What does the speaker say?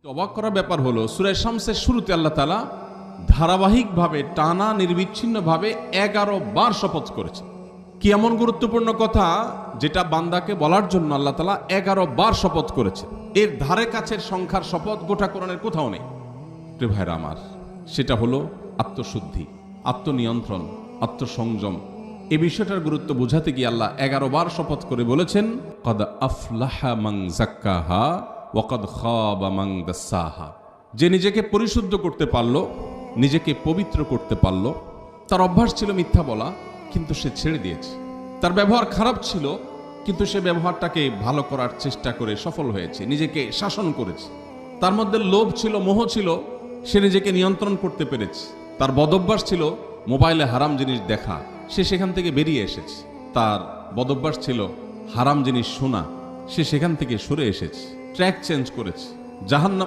অবাক করার ব্যাপার হলো সূরা শামসের শুরুতে আল্লাহ তাআলা ধারাবাহিকভাবে টানা নির্বিচ্ছিন্নভাবে 11 বার শপথ করেছে। কি এমন গুরুত্বপূর্ণ কথা যেটা বান্দাকে বলার জন্য আল্লাহ তাআলা 11 বার শপথ করেছে? এর ধারে কাছের সংখ্যার শপথ গোটা কোরআনের কোথাও নেই। প্রিয় ভাইরা আমার, সেটা হলো আত্মশুদ্ধি, আত্মনিয়ন্ত্রণ, আত্মসংযম। এই বিষয়টার গুরুত্ব বোঝাতে গিয়ে আল্লাহ 11 বার শপথ করে বলেছেন, কদ আফলাহা মান যাক্কাহা ওয়া কদ খাবা মান দাসাহা। যে নিজেকে পরিশুদ্ধ করতে পারল, নিজেকে পবিত্র করতে পারল। তার অভ্যাস ছিল মিথ্যা বলা, কিন্তু সে ছেড়ে দিয়েছে। তার ব্যবহার খারাপ ছিল, কিন্তু সে ব্যবহারটাকে ভালো করার চেষ্টা করে সফল হয়েছে, নিজেকে শাসন করেছে। তার মধ্যে লোভ ছিল, মোহ ছিল, সে নিজেকে নিয়ন্ত্রণ করতে পেরেছে। তার বদভ্যাস ছিল মোবাইলে হারাম জিনিস দেখা, সে সেখান থেকে বেরিয়ে এসেছে। তার বদভ্যাস ছিল হারাম জিনিস শোনা, সে সেখান থেকে সরে এসেছে, ট্র্যাক চেঞ্জ করেছে। জাহান্নাম